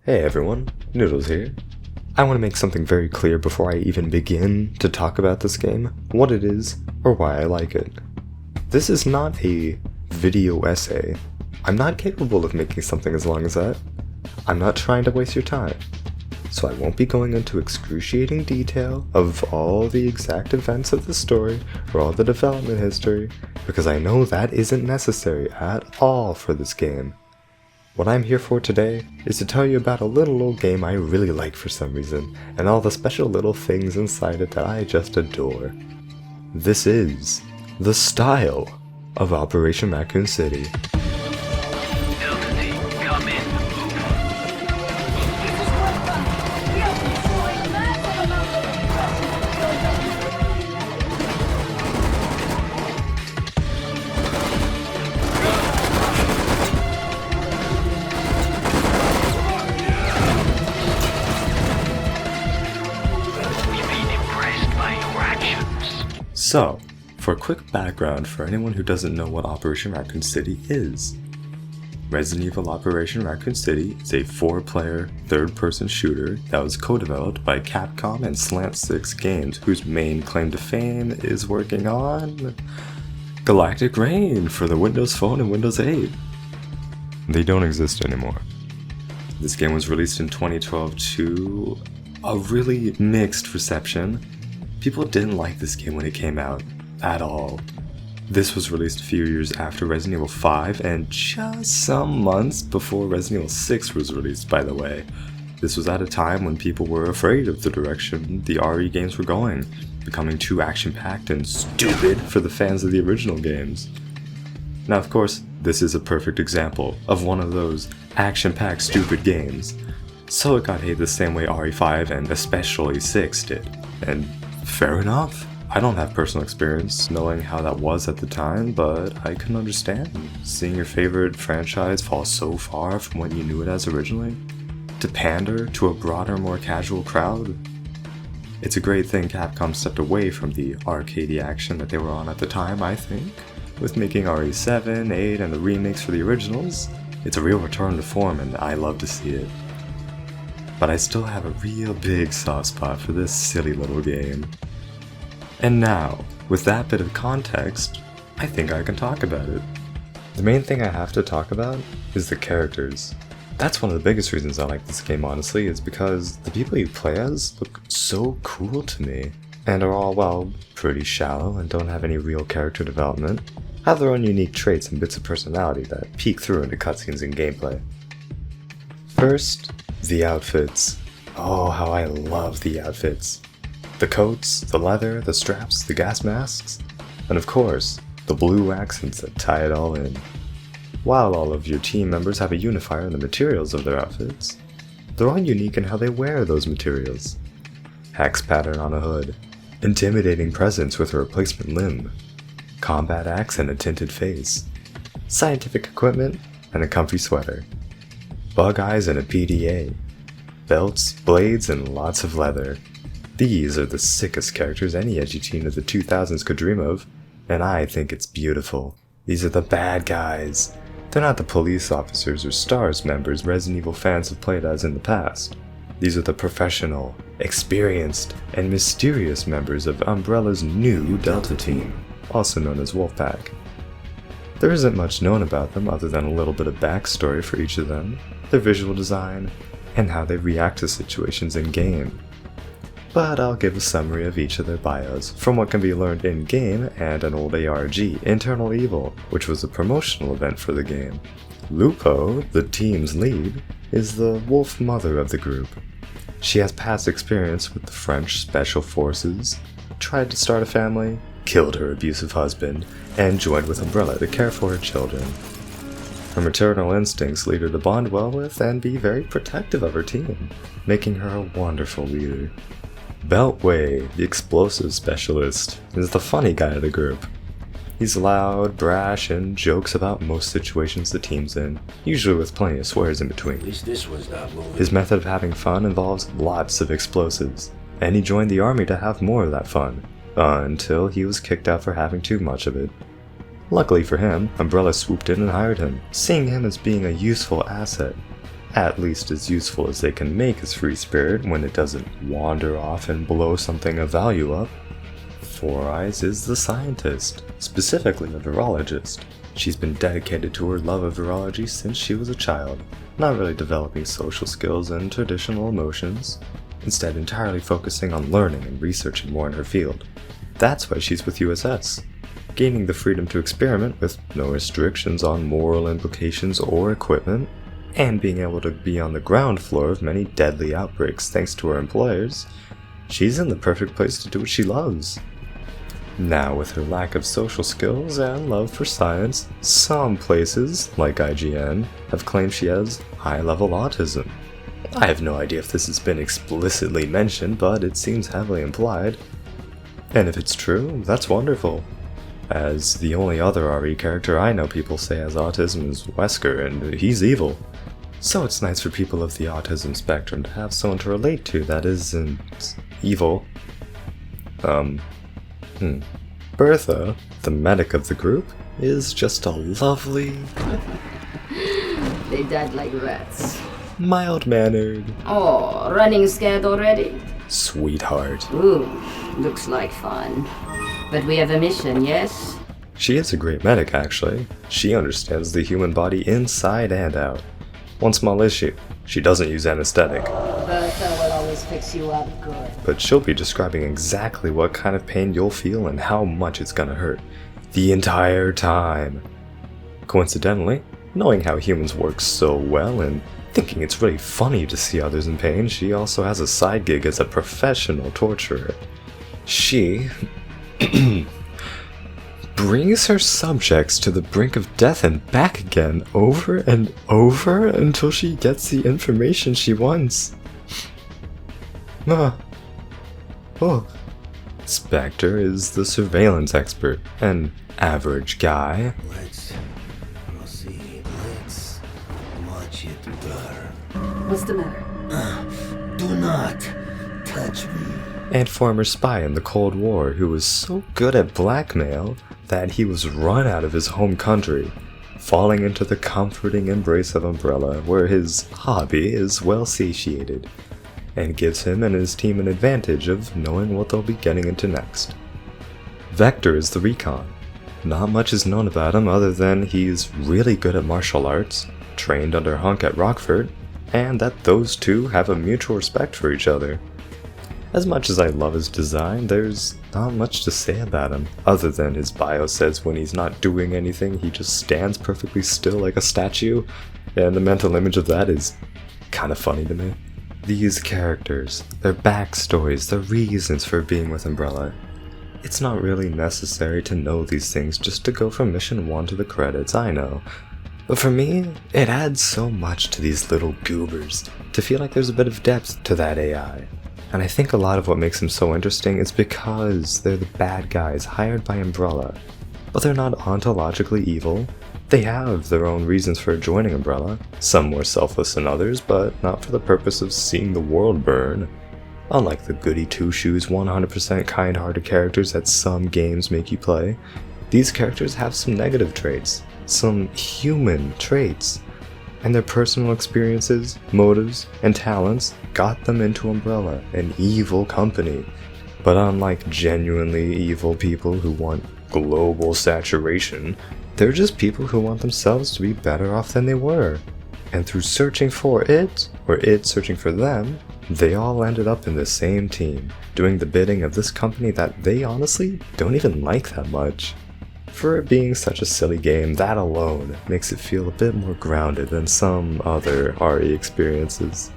Hey everyone, Noodles here. I want to make something very clear before I even begin to talk about this game, what it is, or why I like it. This is not a video essay. I'm not capable of making something as long as that. I'm not trying to waste your time. So I won't be going into excruciating detail of all the exact events of the story or all the development history, because I know that isn't necessary at all for this game. What I'm here for today is to tell you about a little old game I really like for some reason, and all the special little things inside it that I just adore. This is the style of Operation Raccoon City. So, for a quick background for anyone who doesn't know what Operation Raccoon City is. Resident Evil Operation Raccoon City is a 4-player, third-person shooter that was co-developed by Capcom and Slant 6 Games, whose main claim to fame is working on Galactic Reign for the Windows Phone and Windows 8. They don't exist anymore. This game was released in 2012 to a really mixed reception. People didn't like this game when it came out, at all. This was released a few years after Resident Evil 5 and just some months before Resident Evil 6 was released, by the way. This was at a time when people were afraid of the direction the RE games were going, becoming too action-packed and stupid for the fans of the original games. Now of course, this is a perfect example of one of those action-packed stupid games, so it got hated the same way RE5 and especially 6 did, and fair enough. I don't have personal experience knowing how that was at the time, but I can understand seeing your favorite franchise fall so far from what you knew it as originally, to pander to a broader, more casual crowd. It's a great thing Capcom stepped away from the arcadey action that they were on at the time, I think, with making RE7, 8, and the remakes for the originals. It's a real return to form and I love to see it. But I still have a real big soft spot for this silly little game. And now, with that bit of context, I think I can talk about it. The main thing I have to talk about is the characters. That's one of the biggest reasons I like this game, honestly, is because the people you play as look so cool to me, and are all, well, pretty shallow and don't have any real character development, have their own unique traits and bits of personality that peek through into cutscenes and gameplay. First, the outfits. Oh, how I love the outfits. The coats, the leather, the straps, the gas masks, and of course, the blue accents that tie it all in. While all of your team members have a unifier in the materials of their outfits, they're all unique in how they wear those materials. Hex pattern on a hood, intimidating presence with a replacement limb, combat axe and a tinted face, scientific equipment and a comfy sweater, bug eyes and a PDA, belts, blades, and lots of leather. These are the sickest characters any edgy teen of the 2000s could dream of, and I think it's beautiful. These are the bad guys. They're not the police officers or STARS members Resident Evil fans have played as in the past. These are the professional, experienced, and mysterious members of Umbrella's new Delta team, also known as Wolfpack. There isn't much known about them other than a little bit of backstory for each of them, their visual design, and how they react to situations in-game. But I'll give a summary of each of their bios from what can be learned in-game and an old ARG, Internal Evil, which was a promotional event for the game. Lupo, the team's lead, is the wolf mother of the group. She has past experience with the French Special Forces, tried to start a family, killed her abusive husband, and joined with Umbrella to care for her children. Her maternal instincts lead her to bond well with and be very protective of her team, making her a wonderful leader. Beltway, the explosive specialist, is the funny guy of the group. He's loud, brash, and jokes about most situations the team's in, usually with plenty of swears in between. At least this was not moving. His method of having fun involves lots of explosives, and he joined the army to have more of that fun, until he was kicked out for having too much of it. Luckily for him, Umbrella swooped in and hired him, seeing him as being a useful asset. at least as useful as they can make his free spirit when it doesn't wander off and blow something of value up. Four Eyes is the scientist, specifically a virologist. She's been dedicated to her love of virology since she was a child, not really developing social skills and traditional emotions, instead entirely focusing on learning and researching more in her field. That's why she's with U.S.S, gaining the freedom to experiment with no restrictions on moral implications or equipment, and being able to be on the ground floor of many deadly outbreaks thanks to her employers. She's in the perfect place to do what she loves. Now, with her lack of social skills and love for science, some places, like IGN, have claimed she has high-level autism. I have no idea if this has been explicitly mentioned, but it seems heavily implied. And if it's true, that's wonderful, as the only other RE character I know people say has autism is Wesker, and he's evil. So it's nice for people of the autism spectrum to have someone to relate to that isn't evil. Bertha, the medic of the group, is just a lovely... They died like rats. Mild-mannered... Oh, running scared already? Sweetheart. Ooh, looks like fun. But we have a mission, yes? She is a great medic, actually. She understands the human body inside and out. One small issue, she doesn't use anesthetic. Bertha will always fix you up good. But she'll be describing exactly what kind of pain you'll feel and how much it's gonna hurt. The entire time. Coincidentally, knowing how humans work so well and thinking it's really funny to see others in pain, she also has a side gig as a professional torturer. She brings her subjects to the brink of death and back again over and over until she gets the information she wants. Spectre is the surveillance expert, an average guy. Let's proceed. Let's watch it burn. What's the matter? Do not touch me. And former spy in the Cold War who was so good at blackmail that he was run out of his home country, falling into the comforting embrace of Umbrella, where his hobby is well satiated, and gives him and his team an advantage of knowing what they'll be getting into next. Vector is the recon. Not much is known about him other than he's really good at martial arts, trained under Hunk at Rockford, and that those two have a mutual respect for each other. As much as I love his design, there's not much to say about him, other than his bio says when he's not doing anything, he just stands perfectly still like a statue, and the mental image of that is kind of funny to me. These characters, their backstories, their reasons for being with Umbrella. It's not really necessary to know these things just to go from mission 1 to the credits, I know. But for me, it adds so much to these little goobers, to feel like there's a bit of depth to that AI. And I think a lot of what makes them so interesting is because they're the bad guys hired by Umbrella. But they're not ontologically evil. They have their own reasons for joining Umbrella, some more selfless than others, but not for the purpose of seeing the world burn. Unlike the goody two-shoes 100% kind-hearted characters that some games make you play, these characters have some negative traits, some human traits, and their personal experiences, motives, and talents got them into Umbrella, an evil company. But unlike genuinely evil people who want global saturation, they're just people who want themselves to be better off than they were. And through searching for it, or it searching for them, they all ended up in the same team, doing the bidding of this company that they honestly don't even like that much. For it being such a silly game, that alone makes it feel a bit more grounded than some other RE experiences.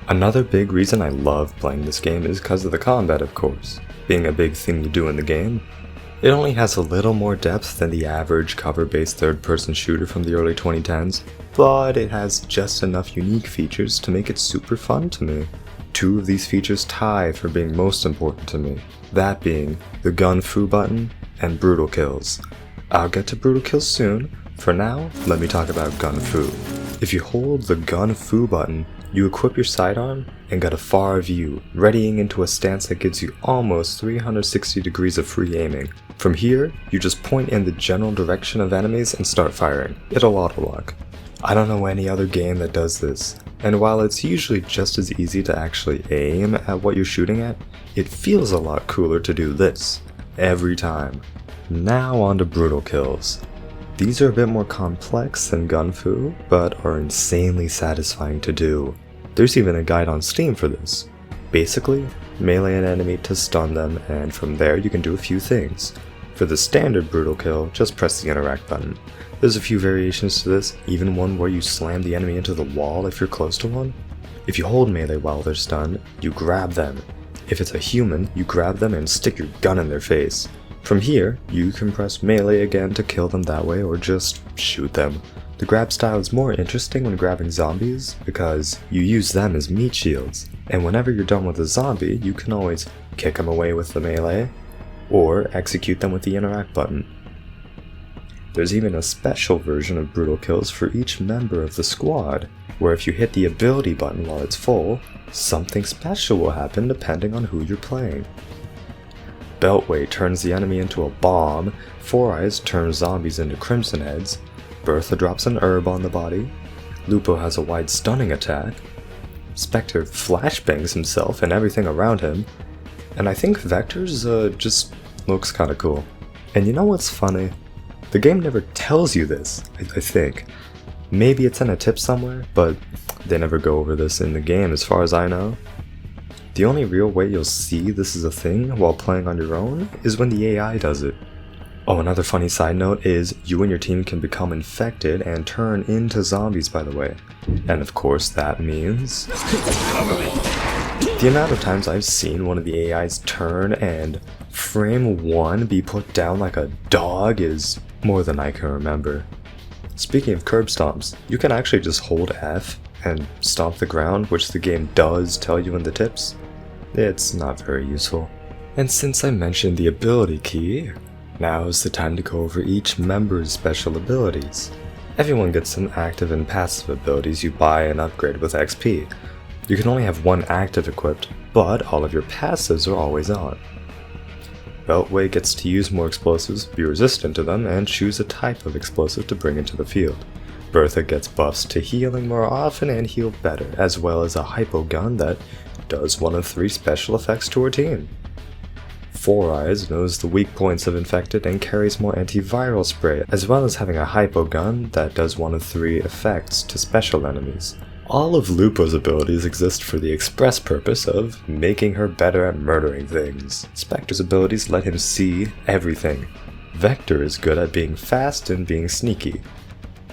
Another big reason I love playing this game is because of the combat, of course. Being a big thing you do in the game, it only has a little more depth than the average cover-based third-person shooter from the early 2010s, but it has just enough unique features to make it super fun to me. Two of these features tie for being most important to me, that being the gun fu button and brutal kills. I'll get to brutal kills soon. For now, let me talk about gun fu. If you hold the gun fu button, you equip your sidearm and get a far view, readying into a stance that gives you almost 360 degrees of free aiming. From here, you just point in the general direction of enemies and start firing. It'll auto-lock. I don't know any other game that does this, And while it's usually just as easy to actually aim at what you're shooting at, it feels a lot cooler to do this, every time. Now on to brutal kills. These are a bit more complex than Gunfu, but are insanely satisfying to do. There's even a guide on Steam for this. Basically, melee an enemy to stun them, and from there you can do a few things. For the standard brutal kill, just press the interact button. There's a few variations to this, even one where you slam the enemy into the wall if you're close to one. If you hold melee while they're stunned, you grab them. If it's a human, you grab them and stick your gun in their face. From here, you can press melee again to kill them that way or just shoot them. The grab style is more interesting when grabbing zombies because you use them as meat shields, and whenever you're done with a zombie, you can always kick them away with the melee or execute them with the interact button. There's even a special version of brutal kills for each member of the squad, where if you hit the ability button while it's full, something special will happen depending on who you're playing. Beltway turns the enemy into a bomb, Four Eyes turns zombies into crimson heads, Bertha drops an herb on the body, Lupo has a wide stunning attack, Spectre flashbangs himself and everything around him, and I think Vector's just looks kinda cool. And you know what's funny? The game never tells you this, I think. Maybe it's in a tip somewhere, but they never go over this in the game as far as I know. The only real way you'll see this is a thing while playing on your own is when the AI does it. Oh, another funny side note is you and your team can become infected and turn into zombies, by the way. And of course that means... The amount of times I've seen one of the AIs turn and frame 1 be put down like a dog is more than I can remember. Speaking of curb stomps, you can actually just hold F and stomp the ground, which the game does tell you in the tips. It's not very useful. And since I mentioned the ability key, now is the time to go over each member's special abilities. Everyone gets some active and passive abilities you buy and upgrade with XP. You can only have one active equipped, but all of your passives are always on. Beltway gets to use more explosives, be resistant to them, and choose a type of explosive to bring into the field. Bertha gets buffs to healing more often and heal better, as well as a hypo gun that does one of 3 special effects to her team. Four Eyes knows the weak points of infected and carries more antiviral spray, as well as having a hypo gun that does one of 3 effects to special enemies. All of Lupo's abilities exist for the express purpose of making her better at murdering things. Spectre's abilities let him see everything. Vector is good at being fast and being sneaky.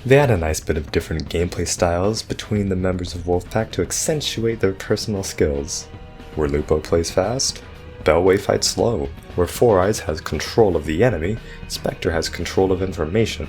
They had a nice bit of different gameplay styles between the members of Wolfpack to accentuate their personal skills. Where Lupo plays fast, Beltway fights slow. Where Four Eyes has control of the enemy, Spectre has control of information.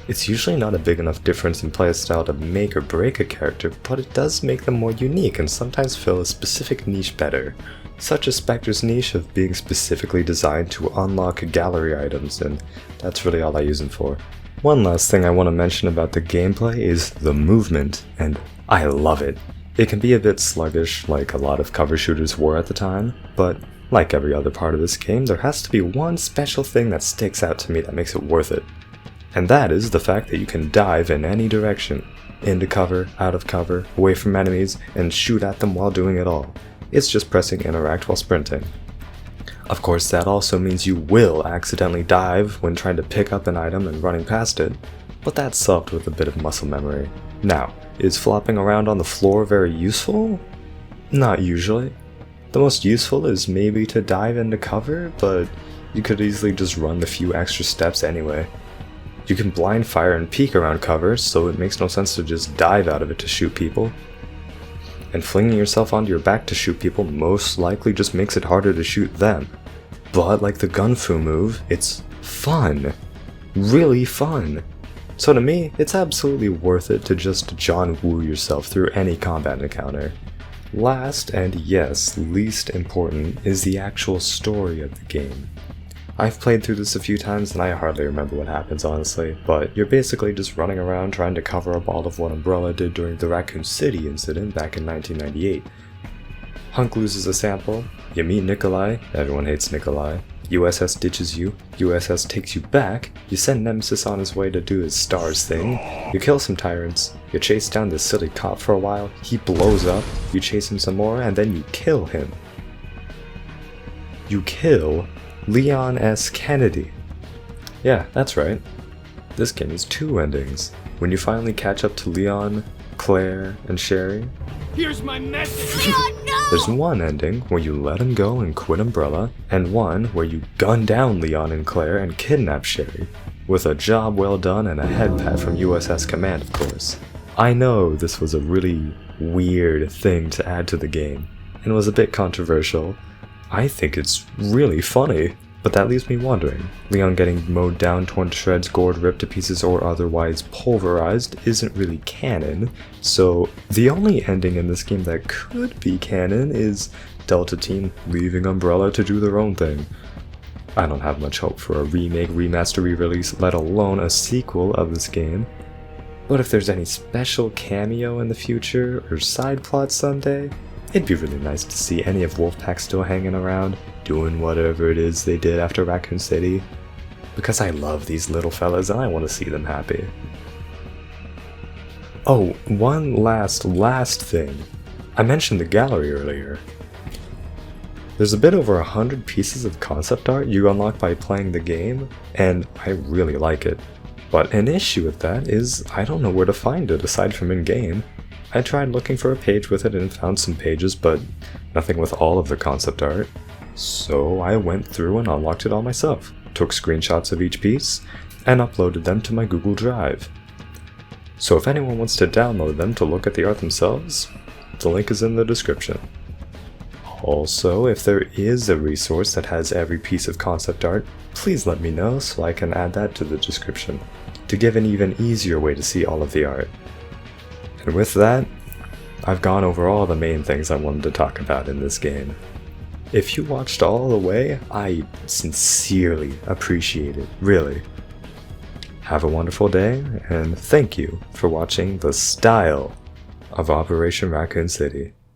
It's usually not a big enough difference in playstyle to make or break a character, but it does make them more unique and sometimes fill a specific niche better, such as Spectre's niche of being specifically designed to unlock gallery items, and that's really all I use them for. One last thing I want to mention about the gameplay is the movement, and I love it. It can be a bit sluggish, like a lot of cover shooters were at the time, but like every other part of this game, there has to be one special thing that sticks out to me that makes it worth it. And that is the fact that you can dive in any direction, into cover, out of cover, away from enemies, and shoot at them while doing it all. It's just pressing interact while sprinting. Of course, that also means you will accidentally dive when trying to pick up an item and running past it, but that's solved with a bit of muscle memory. Now, is flopping around on the floor very useful? Not usually. The most useful is maybe to dive into cover, but you could easily just run the few extra steps anyway. You can blind fire and peek around cover, so it makes no sense to just dive out of it to shoot people. And flinging yourself onto your back to shoot people most likely just makes it harder to shoot them. But like the Gunfu move, it's fun. Really fun. So to me, it's absolutely worth it to just John Woo yourself through any combat encounter. Last, and yes, least important, is the actual story of the game. I've played through this a few times and I hardly remember what happens honestly, but you're basically just running around trying to cover up all of what Umbrella did during the Raccoon City incident back in 1998. Hunk loses a sample, you meet Nikolai, everyone hates Nikolai, U.S.S ditches you, U.S.S takes you back, you send Nemesis on his way to do his stars thing, you kill some tyrants, You chase down this silly cop for a while, he blows up, you chase him some more, and then you kill him. You kill Leon S. Kennedy. Yeah, that's right. This game has 2 endings. When you finally catch up to Leon, Claire, and Sherry, Here's my message! Leon, no! there's one ending where you let him go and quit Umbrella, and one where you gun down Leon and Claire and kidnap Sherry, with a job well done and a head pat from U.S.S. Command, of course. I know this was a really weird thing to add to the game, and was a bit controversial. I think it's really funny. But that leaves me wondering, Leon getting mowed down, torn to shreds, gored, ripped to pieces, or otherwise pulverized isn't really canon, so the only ending in this game that could be canon is Delta Team leaving Umbrella to do their own thing. I don't have much hope for a remake, remaster, re-release, let alone a sequel of this game. But if there's any special cameo in the future, or side plot someday, it'd be really nice to see any of Wolfpack still hanging around, doing whatever it is they did after Raccoon City, because I love these little fellas and I want to see them happy. Oh, one last thing. I mentioned the gallery earlier. There's a bit over 100 pieces of concept art you unlock by playing the game, and I really like it. But an issue with that is I don't know where to find it aside from in-game. I tried looking for a page with it and found some pages, but nothing with all of the concept art. So I went through and unlocked it all myself, took screenshots of each piece, and uploaded them to my Google Drive. So if anyone wants to download them to look at the art themselves, the link is in the description. Also, if there is a resource that has every piece of concept art, please let me know so I can add that to the description, to give an even easier way to see all of the art. And with that, I've gone over all the main things I wanted to talk about in this game. If you watched all the way, I sincerely appreciate it, really. Have a wonderful day, and thank you for watching the style of Operation Raccoon City.